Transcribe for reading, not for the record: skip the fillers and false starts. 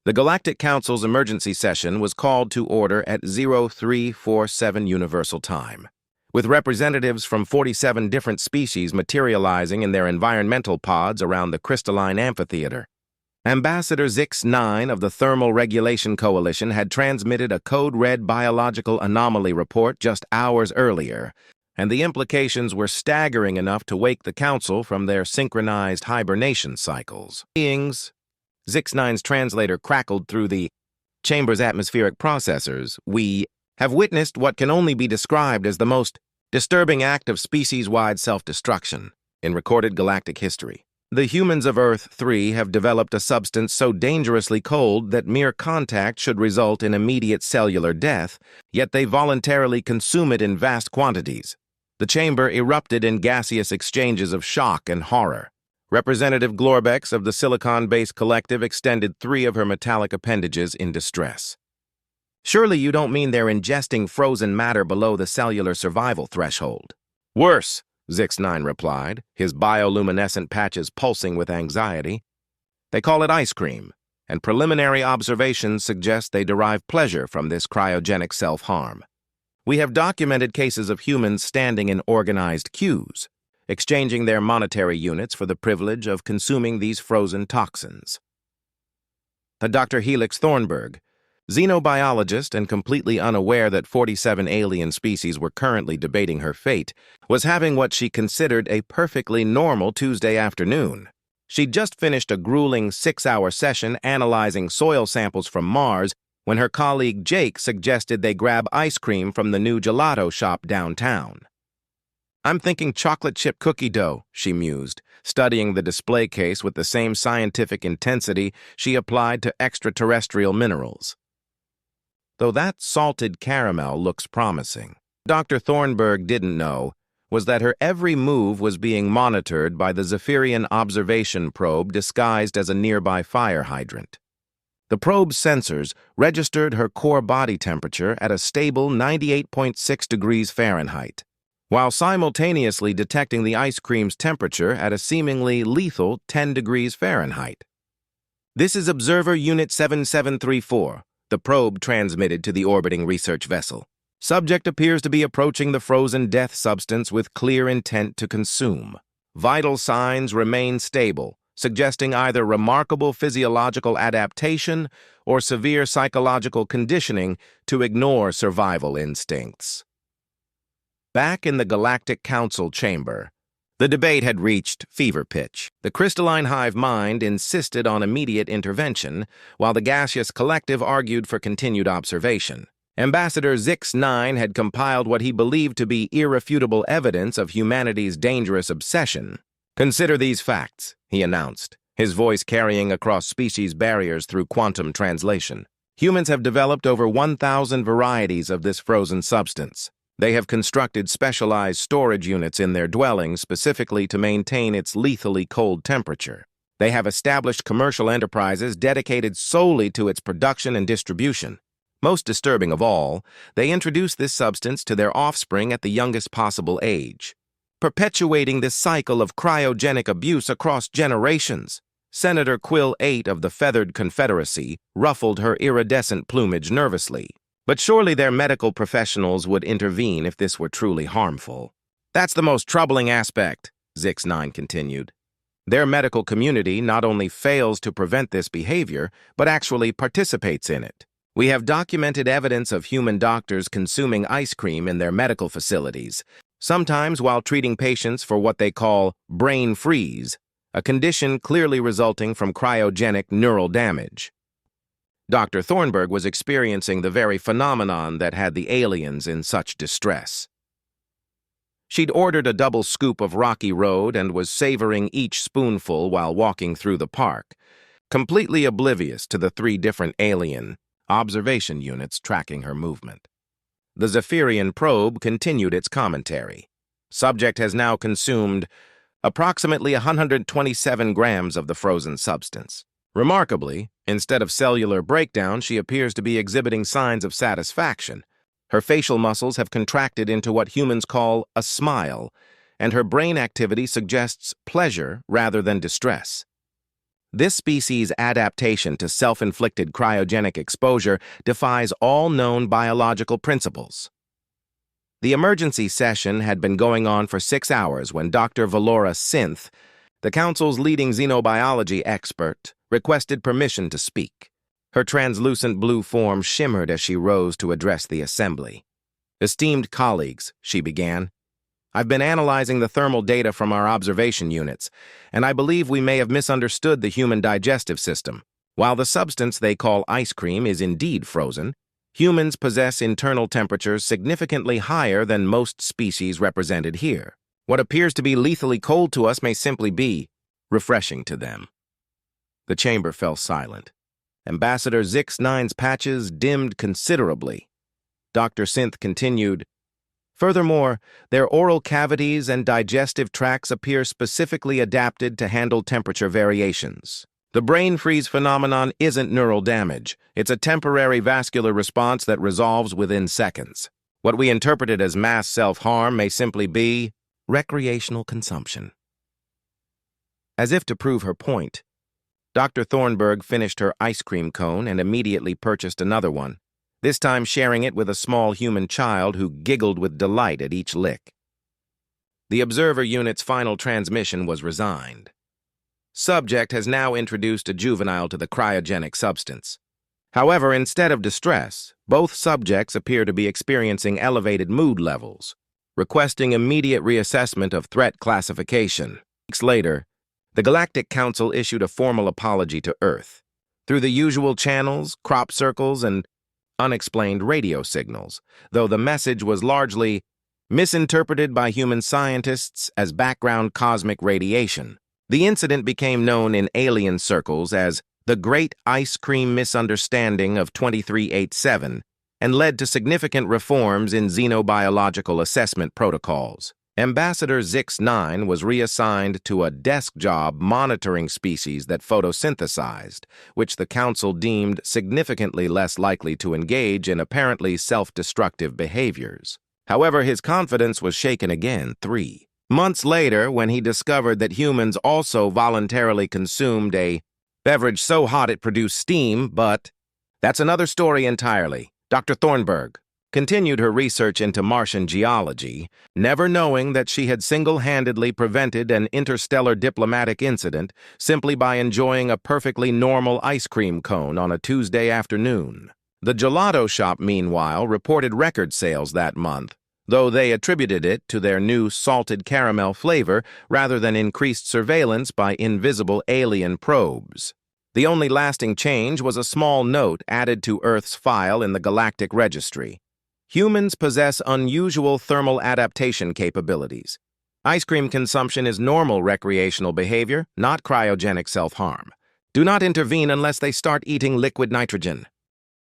The Galactic Council's emergency session was called to order at 0347 Universal Time, with representatives from 47 different species materializing in their environmental pods around the crystalline amphitheater. Ambassador Zix-9 of the Thermal Regulation Coalition had transmitted a code-red biological anomaly report just hours earlier, and the implications were staggering enough to wake the Council from their synchronized hibernation cycles. Beings, Zix-9's translator crackled through the chamber's atmospheric processors. We have witnessed what can only be described as the most disturbing act of species-wide self-destruction in recorded galactic history. The humans of Earth-3 have developed a substance so dangerously cold that mere contact should result in immediate cellular death, yet they voluntarily consume it in vast quantities. The chamber erupted in gaseous exchanges of shock and horror. Representative Glorbex of the Silicon-based collective extended 3 of her metallic appendages in distress. Surely you don't mean they're ingesting frozen matter below the cellular survival threshold. Worse, Zix-9 replied, his bioluminescent patches pulsing with anxiety. They call it ice cream, and preliminary observations suggest they derive pleasure from this cryogenic self-harm. We have documented cases of humans standing in organized queues, exchanging their monetary units for the privilege of consuming these frozen toxins. Dr. Helix Thornberg, xenobiologist and completely unaware that 47 alien species were currently debating her fate, was having what she considered a perfectly normal Tuesday afternoon. She'd just finished a grueling 6-hour session analyzing soil samples from Mars when her colleague Jake suggested they grab ice cream from the new gelato shop downtown. I'm thinking chocolate chip cookie dough, she mused, studying the display case with the same scientific intensity she applied to extraterrestrial minerals. Though that salted caramel looks promising, Dr. Thornberg didn't know was that her every move was being monitored by the Zephyrian observation probe disguised as a nearby fire hydrant. The probe's sensors registered her core body temperature at a stable 98.6 degrees Fahrenheit, while simultaneously detecting the ice cream's temperature at a seemingly lethal 10 degrees Fahrenheit. This is Observer Unit 7734, the probe transmitted to the orbiting research vessel. Subject appears to be approaching the frozen death substance with clear intent to consume. Vital signs remain stable, suggesting either remarkable physiological adaptation or severe psychological conditioning to ignore survival instincts. Back in the Galactic Council chamber, the debate had reached fever pitch. The crystalline hive mind insisted on immediate intervention, while the gaseous collective argued for continued observation. Ambassador Zix-9 had compiled what he believed to be irrefutable evidence of humanity's dangerous obsession. Consider these facts, he announced, his voice carrying across species barriers through quantum translation. Humans have developed over 1,000 varieties of this frozen substance. They have constructed specialized storage units in their dwellings specifically to maintain its lethally cold temperature. They have established commercial enterprises dedicated solely to its production and distribution. Most disturbing of all, they introduce this substance to their offspring at the youngest possible age, perpetuating this cycle of cryogenic abuse across generations. Senator Quill 8 of the Feathered Confederacy ruffled her iridescent plumage nervously. But surely their medical professionals would intervene if this were truly harmful. That's the most troubling aspect, Zix-9 continued. Their medical community not only fails to prevent this behavior, but actually participates in it. We have documented evidence of human doctors consuming ice cream in their medical facilities, sometimes while treating patients for what they call brain freeze, a condition clearly resulting from cryogenic neural damage. Dr. Thornberg was experiencing the very phenomenon that had the aliens in such distress. She'd ordered a double scoop of Rocky Road and was savoring each spoonful while walking through the park, completely oblivious to the 3 different alien observation units tracking her movement. The Zephyrian probe continued its commentary. Subject has now consumed approximately 127 grams of the frozen substance. Remarkably, instead of cellular breakdown, she appears to be exhibiting signs of satisfaction. Her facial muscles have contracted into what humans call a smile, and her brain activity suggests pleasure rather than distress. This species' adaptation to self-inflicted cryogenic exposure defies all known biological principles. The emergency session had been going on for 6 hours when Dr. Valora Synth, the Council's leading xenobiology expert, requested permission to speak. Her translucent blue form shimmered as she rose to address the assembly. "Esteemed colleagues," she began, "I've been analyzing the thermal data from our observation units, and I believe we may have misunderstood the human digestive system. While the substance they call ice cream is indeed frozen, humans possess internal temperatures significantly higher than most species represented here. What appears to be lethally cold to us may simply be refreshing to them." The chamber fell silent. Ambassador Zix-9's patches dimmed considerably. Dr. Synth continued, "Furthermore, their oral cavities and digestive tracts appear specifically adapted to handle temperature variations. The brain freeze phenomenon isn't neural damage. It's a temporary vascular response that resolves within seconds. What we interpreted as mass self-harm may simply be recreational consumption." As if to prove her point, Dr. Thornberg finished her ice cream cone and immediately purchased another one, this time sharing it with a small human child who giggled with delight at each lick. The observer unit's final transmission was resigned. Subject has now introduced a juvenile to the cryogenic substance. However, instead of distress, both subjects appear to be experiencing elevated mood levels, requesting immediate reassessment of threat classification. Weeks later, the Galactic Council issued a formal apology to Earth. Through the usual channels, crop circles, and unexplained radio signals, though the message was largely misinterpreted by human scientists as background cosmic radiation. The incident became known in alien circles as the Great Ice Cream Misunderstanding of 2387 and led to significant reforms in xenobiological assessment protocols. Ambassador Zix-9 was reassigned to a desk job monitoring species that photosynthesized, which the Council deemed significantly less likely to engage in apparently self-destructive behaviors. However, his confidence was shaken again 3 months later when he discovered that humans also voluntarily consumed a beverage so hot it produced steam, but that's another story entirely. Dr. Thornberg continued her research into Martian geology, never knowing that she had single-handedly prevented an interstellar diplomatic incident simply by enjoying a perfectly normal ice cream cone on a Tuesday afternoon. The gelato shop, meanwhile, reported record sales that month, though they attributed it to their new salted caramel flavor rather than increased surveillance by invisible alien probes. The only lasting change was a small note added to Earth's file in the Galactic Registry. Humans possess unusual thermal adaptation capabilities. Ice cream consumption is normal recreational behavior, not cryogenic self-harm. Do not intervene unless they start eating liquid nitrogen.